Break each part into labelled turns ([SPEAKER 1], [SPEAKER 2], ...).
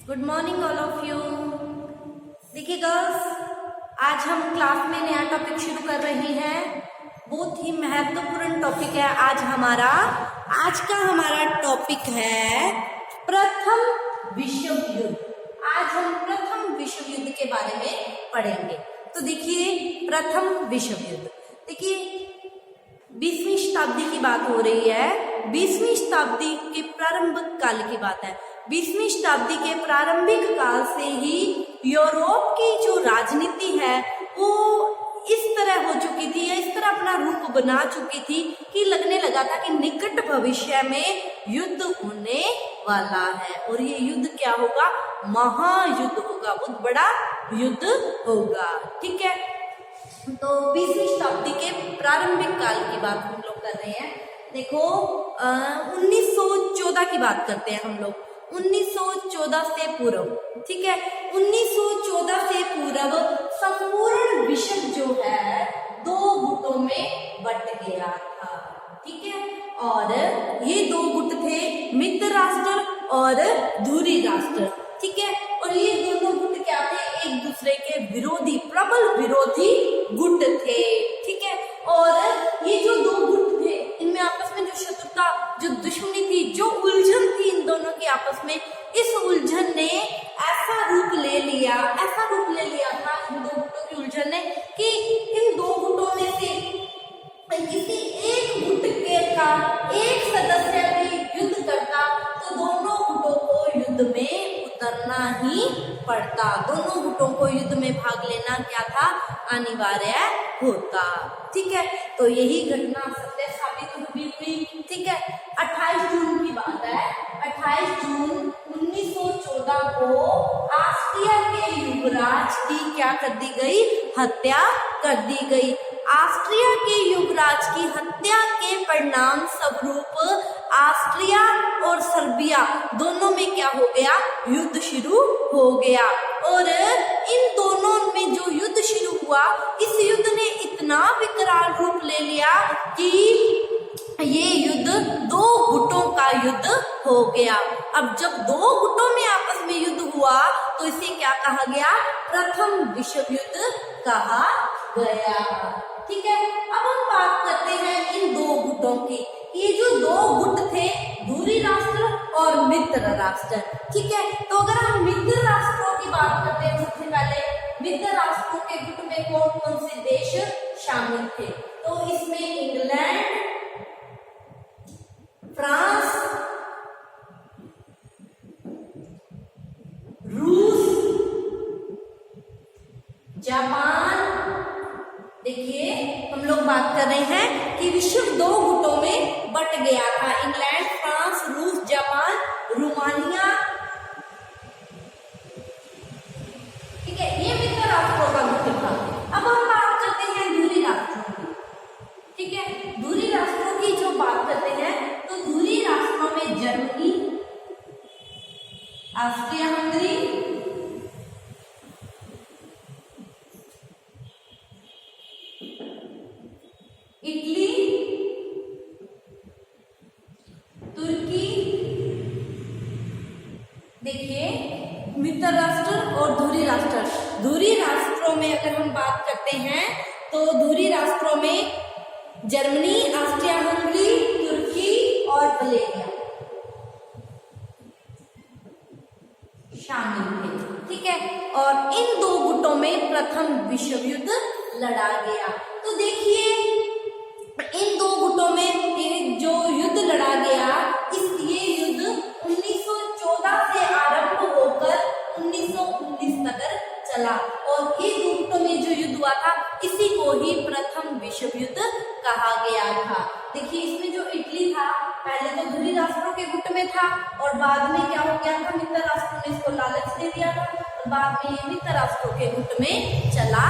[SPEAKER 1] Good morning all of you. देखिए girls, आज हम क्लास में नया टॉपिक शुरू कर रहे हैं। बहुत ही महत्वपूर्ण टॉपिक है आज का हमारा टॉपिक है प्रथम विश्व युद्ध। आज हम प्रथम विश्व युद्ध के बारे में पढ़ेंगे। तो देखिए, प्रथम विश्व युद्ध, देखिए 20वीं शताब्दी की बात हो रही है। 20वीं शताब्दी के प्रारंभिक काल की बात है। 20वीं शताब्दी के प्रारंभिक काल से ही यूरोप की जो राजनीति है वो इस तरह हो चुकी थी या इस तरह अपना रूप बना चुकी थी कि लगने लगा था कि निकट भविष्य में युद्ध होने वाला है और ये युद्ध क्या होगा? महायुद्ध होगा, बहुत बड़ा युद्ध होगा। ठीक है, तो 20वीं शताब्दी के प्रारंभिक काल की बात हम लोग कर रहे हैं। देखो 1914 की बात करते हैं हम लोग। 1914 से पूर्व, ठीक है, 1914 से पूर्व संपूर्ण विश्व जो है दो गुटों में बट गया था। ठीक है, और ये दो गुट थे मित्र राष्ट्र और धुरी राष्ट्र। ठीक है, और ये दोनों गुट क्या थे? एक दूसरे के विरोधी, प्रबल विरोधी गुट थे। ठीक है, और ये जो दो गुट थे इनमें आपस में जो शत्रुता, जो दुश्मनी थी, जो उलझन थी इन दोनों की आपस में, इस उलझन ने ऐसा रूप ले लिया था इन दो गुटों की उलझन ने कि इन दो गुटों में से किसी एक गुट के का एक सदस्य भी युद्ध करता तो दोनों गुटों को युद्ध में उतरना ही पड़ता। दोनों गुटों को युद्ध में भाग लेना क्या था? अनिवार्य होता। ठीक है, तो यही घटना सत्य साबित हुई। ठीक है, 28 जून की बात है। 28 जून 1914 को ऑस्ट्रिया के युवराज की क्या कर दी गई? हत्या कर दी गई। ऑस्ट्रिया के युवराज की हत्या के परिणाम स्वरूप ऑस्ट्रिया और सर्बिया दोनों में क्या हो गया? युद्ध शुरू हो गया। और इन दोनों में जो युद्ध शुरू हुआ, इस युद्ध ने इतना विकराल रूप ले लिया कि ये युद्ध दो गुटों का युद्ध हो गया। अब जब दो गुटों में आपस में युद्ध हुआ तो इसे क्या कहा गया? प्रथम विश्व युद्ध कहा गया। ठीक है, अब हम बात करते हैं इन दो गुटों की। ये जो दो गुट थे, धुरी राष्ट्र और मित्र राष्ट्र। ठीक है, तो अगर हम मित्र राष्ट्रों की बात करते हैं, सबसे पहले मित्र राष्ट्रों के गुट में कौन कौन से देश शामिल थे? तो इसमें इंग्लैंड, फ्रांस, रूस, जापान। देखिए, हम लोग बात कर रहे हैं कि विश्व दो गुटों में बट गया था। इंग्लैंड, फ्रांस, रूस, जापान, रोमानिया। ठीक है, ये मित्र राष्ट्रों का गुट था। अब हम बात करते हैं धुरी राष्ट्रों की। ठीक है, धुरी राष्ट्रों की जो बात करते हैं तो धुरी राष्ट्रों में जर्मनी, ऑस्ट्रिया हंगरी, इटली, तुर्की। देखिए, मित्र राष्ट्र और धुरी राष्ट्र। धुरी राष्ट्रों में अगर हम बात करते हैं तो धुरी राष्ट्रों में जर्मनी, ऑस्ट्रिया हंगरी, तुर्की और बल्गेरिया शामिल थे। ठीक है, और इन दो गुटों में प्रथम विश्व युद्ध लड़ा गया। तो देखिए, इन दो गुटों में जो युद्ध लड़ा गया, ये युद्ध 1914 से आरंभ होकर 1919 तक चला। और ये दो गुटों में जो युद्ध हुआ था, इसी को ही प्रथम विश्व युद्ध कहा गया था। देखिए, इसमें जो इटली था, पहले तो धुरी राष्ट्रों के गुट में था और बाद में क्या हो गया था? मित्र राष्ट्रों ने इसको लालच दे दिया था और बाद में ये मित्र राष्ट्रों के गुट में चला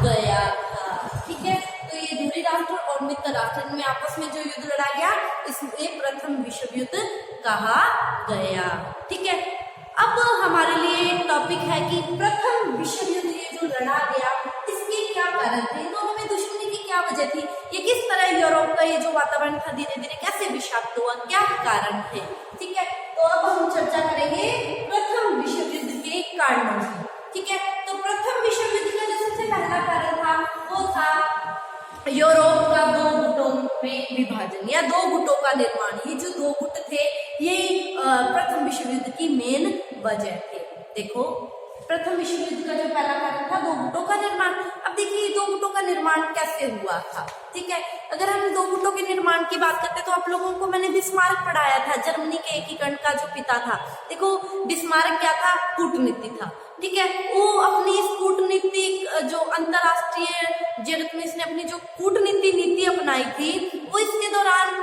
[SPEAKER 1] गया था। ठीक है, तो ये धुरी राष्ट्र और मित्र राष्ट्र में आपस में जो युद्ध लड़ा गया, इसे प्रथम विश्व युद्ध कहा गया। ठीक है, अब हमारे लिए टॉपिक है कि प्रथम विश्व युद्ध ये जो लड़ा गया, इसके क्या कारण थे? दोनों में दुश्मनी की क्या वजह थी? ये किस तरह यूरोप का ये जो वातावरण था धीरे धीरे कैसे विषाक्त हुआ? क्या कारण थे? ठीक है, तो अब हम चर्चा करेंगे प्रथम विश्व युद्ध सम्मेलन या दो गुटों का निर्माण। ये जो दो गुट थे ये प्रथम विश्व युद्ध की मेन वजह थे। देखो प्रथम विश्व युद्ध का जो पहला कारण था दो गुटों का निर्माण। अब देखिए दो गुटों का निर्माण कैसे हुआ था, ठीक है। अगर हम दो गुटों के निर्माण की बात करते तो आप लोगों को मैंने बिस्मार्क पढ़ाया था, जर्मनी के एकीकरण का जो पिता था। देखो बिस्मार्क क्या था, कूटनीति था, ठीक है। वो अपनी इस कूटनीतिक जो अंतरराष्ट्रीय जगत में इसने अपनी जो कूटनीति नीति अपनाई थी वो इसके दौरान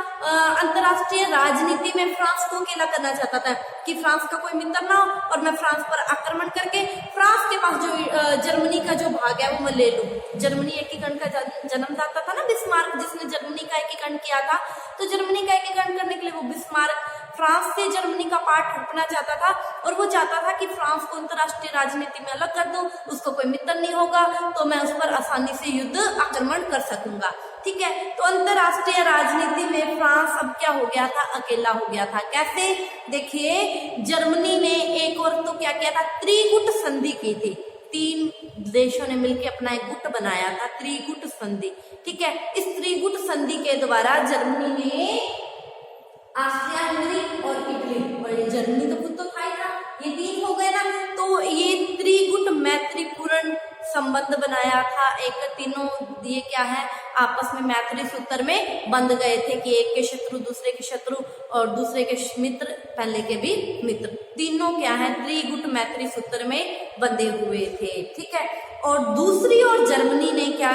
[SPEAKER 1] अंतरराष्ट्रीय राजनीति में फ्रांस को अकेला करना चाहता था कि फ्रांस का कोई मित्र ना हो और मैं फ्रांस पर आक्रमण करके फ्रांस के पास जो जर्मनी का जो भाग है वो मैं ले लूं। जर्मनी एकीकरण का जन्मदाता था ना बिस्मार्क, जिसने जर्मनी का एकीकरण किया था। तो जर्मनी का एकीकरण करने के लिए वो बिस्मार्क फ्रांस से जर्मनी का पार्ट हटना चाहता था और वो चाहता था कि फ्रांस को अंतरराष्ट्रीय राजनीति में अलग कर दूं, उसको कोई मित्र नहीं होगा तो मैं उस पर आसानी से युद्ध आक्रमण कर सकूंगा, ठीक है। तो अंतरराष्ट्रीय राजनीति में फ्रांस अब क्या हो गया था, अकेला हो गया था। कैसे, देखिए जर्मनी ने एक और तो क्या किया था, त्रिगुट संधि की थी। तीन देशों ने मिलकर अपना एक गुट बनाया था, त्रिगुट संधि, ठीक है। इस त्रिगुट संधि के द्वारा जर्मनी ने ऑस्ट्रिया हंगरी और इटली, और जर्मनी तो खुद तो था ही था, ये तीन हो गए ना, तो ये त्रिगुट मैत्रीपूर्ण संबंध बनाया था। एक तीनों ये क्या है, आपस में मैत्री सूत्र में बंध गए थे कि एक के शत्रु दूसरे के शत्रु और दूसरे के मित्र पहले के भी मित्र, तीनों क्या है त्रिगुट मैत्री सूत्र में बंधे हुए थे, ठीक है। और दूसरी ओर जर्मनी ने क्या,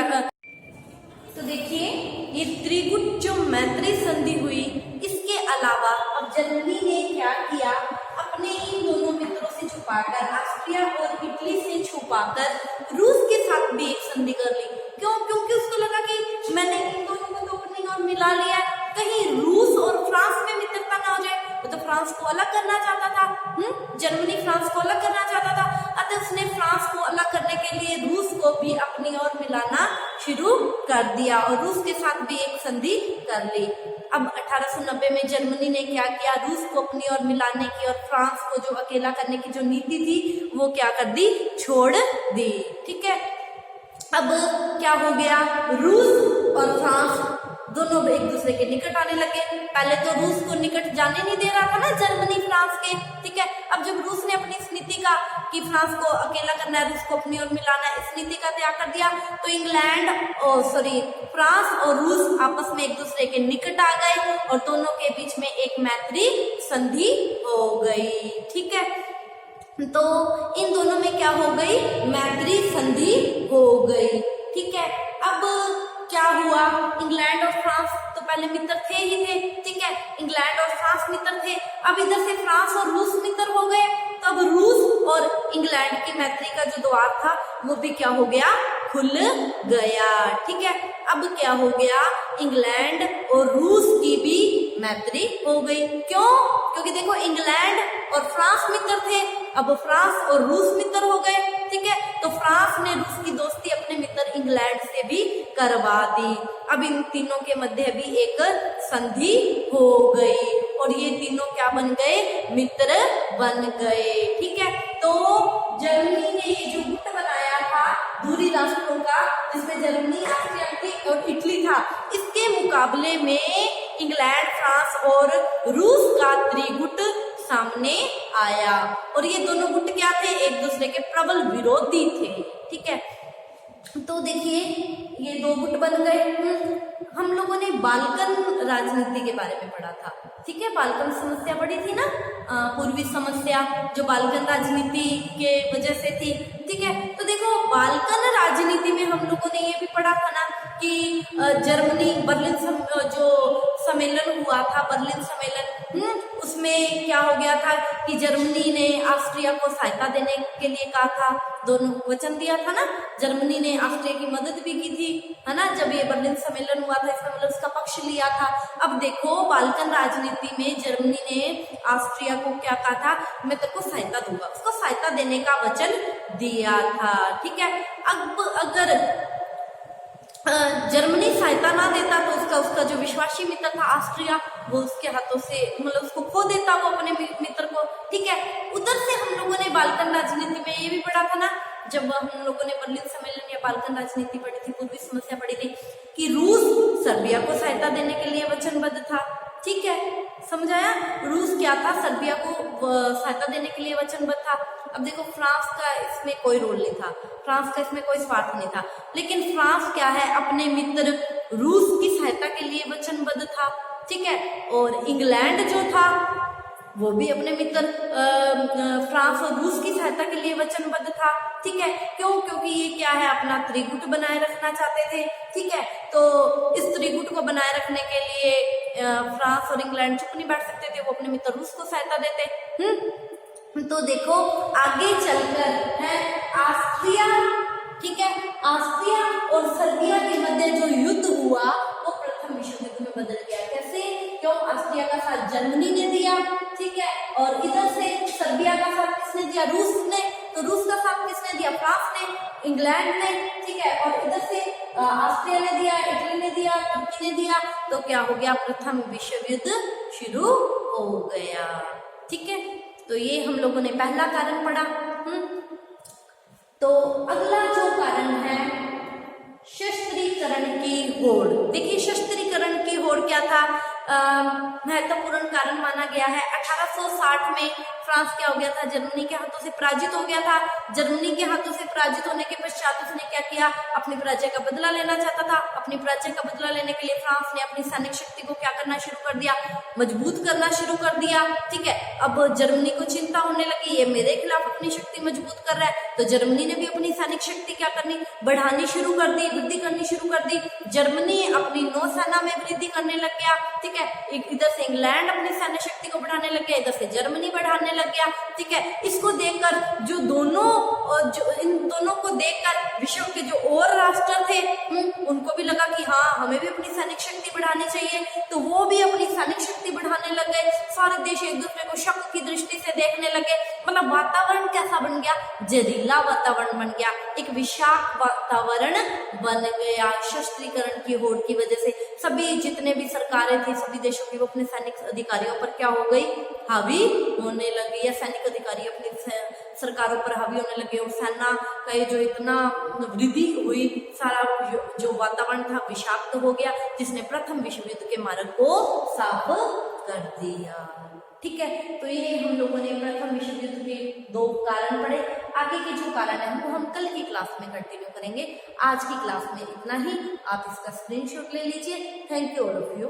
[SPEAKER 1] तो देखिए ये त्रिगुट जो मैत्री संधि हुई, इसके अलावा अब जर्मनी ने क्या किया, अपने इन दोनों मित्रों से छुपाकर, ऑस्ट्रिया और इटली से छुपाकर रूस के साथ भी एक संधि कर ली। क्यों, क्योंकि उसको लगा कि मैंने इन दोनों को तो अपनी ओर मिला लिया, कहीं रूस और फ्रांस में मित्रता ना हो जाए। वो तो फ्रांस को अलग करना चाहता था, जर्मनी फ्रांस को अलग करना चाहता था, अतः उसने फ्रांस को अलग करने के लिए रूस को भी अपनी ओर मिलाना शुरू कर दिया और रूस के साथ भी एक संधि कर ली। अब 1890 में जर्मनी ने क्या किया, रूस को अपनी ओर मिलाने की और फ्रांस को जो अकेला करने की जो नीति थी वो क्या कर दी, छोड़ दी, ठीक है। अब क्या हो गया, रूस और फ्रांस दोनों एक दूसरे के निकट आने लगे। पहले तो रूस को निकट जाने नहीं दे रहा था ना जर्मनी फ्रांस के, ठीक है। अब जब रूस ने अपनी इस नीति का कि फ्रांस को अकेला करना है, रूस को अपनी ओर मिलाना है, इस नीति का त्याग कर दिया, तो फ्रांस और रूस आपस में एक दूसरे के निकट आ गए और दोनों के बीच में एक मैत्री संधि हो गई, ठीक है। तो इन दोनों में क्या हो गई, मैत्री संधि हो गई, ठीक है। अब क्या हुआ, इंग्लैंड और फ्रांस तो पहले मित्र थे ही थे, ठीक है, इंग्लैंड और फ्रांस मित्र थे। अब इधर से फ्रांस और रूस मित्र हो गए, तब रूस और इंग्लैंड की मैत्री का जो द्वार था वो भी क्या हो गया, खुल गया, ठीक है। अब क्या हो गया, इंग्लैंड और रूस की भी मैत्री हो गई। क्यों, क्योंकि देखो इंग्लैंड और फ्रांस मित्र थे, अब फ्रांस और रूस मित्र हो गए, ठीक है। तो फ्रांस ने रूस की दोस्ती अपने मित्र इंग्लैंड से भी करवा दी। अब इन तीनों के मध्य भी एक संधि हो गई और ये तीनों क्या बन गए, मित्र बन गए, ठीक है। तो जर्मनी ने ये जो गुट बनाया था दूरी राष्ट्रों का, जिसमें जर्मनी, ऑस्ट्रिया और इटली था, इसके मुकाबले में इंग्लैंड, फ्रांस और रूस का त्रिगुट सामने आया और ये दोनों गुट क्या थे, एक दूसरे के प्रबल विरोधी थे, ठीक है। तो देखिए ये दो गुट बन गए। हम लोगों ने बाल्कन राजनीति के बारे में पढ़ा था, ठीक है। बाल्कन समस्या पड़ी थी ना, पूर्वी समस्या जो बाल्कन राजनीति के वजह से थी, ठीक है। तो देखो बाल्कन राजनीति में हम लोगों ने ये भी पढ़ा था ना कि जर्मनी बर्लिन जो सम्मेलन हुआ था, बर्लिन सम्मेलन, उसमें क्या हो गया था कि जर्मनी ने ऑस्ट्रिया को सहायता देने के लिए कहा था, दोनों वचन दिया था ना, जर्मनी ने ऑस्ट्रिया की मदद भी की थी, है ना, जब ये बर्लिन सम्मेलन हुआ था, इसमें मतलब उसका पक्ष लिया था। अब देखो बाल्कन राजनीति में जर्मनी ने ऑस्ट्रिया को क्या कहा था, मैं तेरे को सहायता दूंगा, उसको सहायता देने का वचन दिया था, ठीक है। अब अगर जर्मनी सहायता ना देता तो उसका जो विश्वासी मित्र था ऑस्ट्रिया, वो उसके हाथों से मतलब उसको खो देता वो अपने मित्र को, ठीक है। उधर से हम लोगों ने बाल्कन राजनीति में ये भी पढ़ा था ना, जब हम लोगों ने बर्लिन सम्मेलन या बाल्कन राजनीति पढ़ी थी, पूर्वी समस्या पढ़ी थी कि रूस सर्बिया को सहायता देने के लिए वचनबद्ध था। ठीक है, समझ आया? रूस क्या था, सर्बिया को सहायता देने के लिए वचनबद्ध था। अब देखो फ्रांस का इसमें कोई रोल नहीं था, फ्रांस का इसमें कोई स्वार्थ नहीं था, लेकिन फ्रांस क्या है, अपने मित्र रूस की सहायता के लिए वचनबद्ध था। ठीक है, और इंग्लैंड जो था वो भी अपने मित्र फ्रांस और रूस की सहायता के लिए वचनबद्ध था। ठीक है, क्यों? क्योंकि ये क्या है, अपना त्रिगुट बनाए रखना चाहते थे। ठीक है, तो इस त्रिगुट को बनाए रखने के लिए फ्रांस और इंग्लैंड चुप नहीं बैठ सकते थे, वो अपने मित्र रूस को सहायता देते। तो देखो आगे चलकर है ऑस्ट्रिया, ठीक है, ऑस्ट्रिया और सर्बिया के मध्य जो युद्ध हुआ वो प्रथम विश्व युद्ध में बदल गया। कैसे? क्यों? ऑस्ट्रिया का साथ जर्मनी ने दिया, ठीक है, और इधर से सर्बिया का साथ किसने दिया? रूस ने। तो रूस का साथ किसने दिया? फ्रांस ने, इंग्लैंड ने। ठीक है, और इधर से ऑस्ट्रिया ने दिया, इटली ने दिया, तुर्की ने दिया। तो क्या हो गया? प्रथम विश्व युद्ध शुरू हो गया। ठीक है, तो ये हम लोगों ने पहला कारण पढ़ा। तो अगला जो कारण है शस्त्रीकरण की होड़। देखिए शस्त्रीकरण की होड़ क्या था? महत्वपूर्ण कारण माना गया है। 1860 में फ्रांस क्या हो गया था? जर्मनी के हाथों से पराजित हो गया था। जर्मनी के हाथों से पराजित होने के पश्चात उसने क्या किया? अपनी पराजय का बदला लेना चाहता था। अपनी पराजय का बदला लेने के लिए फ्रांस ने अपनी सैनिक शक्ति को क्या करना शुरू कर दिया? मजबूत करना शुरू कर दिया। ठीक है, अब जर्मनी को चिंता होने लगी, ये मेरे खिलाफ अपनी शक्ति मजबूत कर रहा है, तो जर्मनी ने भी अपनी सैनिक शक्ति क्या करनी? बढ़ानी शुरू कर दी, वृद्धि करनी शुरू कर दी। जर्मनी अपनी नौसेना में वृद्धि करने लग गया। ठीक है, इधर से इंग्लैंड अपनी सैन्य शक्ति को बढ़ाने लग गया, इधर से जर्मनी बढ़ाने लग गया। ठीक है, इसको देखकर जो इन दोनों को देखकर विश्व के जो और राष्ट्र थे उनको भी लगा कि हाँ हमें भी अपनी सैनिक शक्ति बढ़ानी चाहिए, तो वो भी अपनी सैनिक शक्ति बढ़ाने लग गए। सारे देश एक दूसरे को शक की दृष्टि से देखने लगे। मतलब वातावरण कैसा बन गया? जहरीला वातावरण बन गया, एक विषाक्त वातावरण बन गया शस्त्रीकरण की होड़ की वजह से। सभी जितने भी सरकारें थी सभी देशों की वो अपने सैनिक अधिकारियों पर क्या हो गई? हावी होने लगी, या सैनिक अधिकारी अपनी सरकारों पर हावी होने लगे, और सेना का ये जो इतना वृद्धि हुई, सारा जो वातावरण था विषाक्त हो गया, जिसने प्रथम विश्व युद्ध के मार्ग को साफ कर दिया। ठीक है, तो ये हम लोगों ने प्रथम विश्व युद्ध के 2 कारण पढ़े। आगे के जो कारण है वो हम कल की क्लास में कंटिन्यू करेंगे। आज की क्लास में इतना ही। आप इसका स्क्रीनशॉट ले लीजिए। Thank you all of you.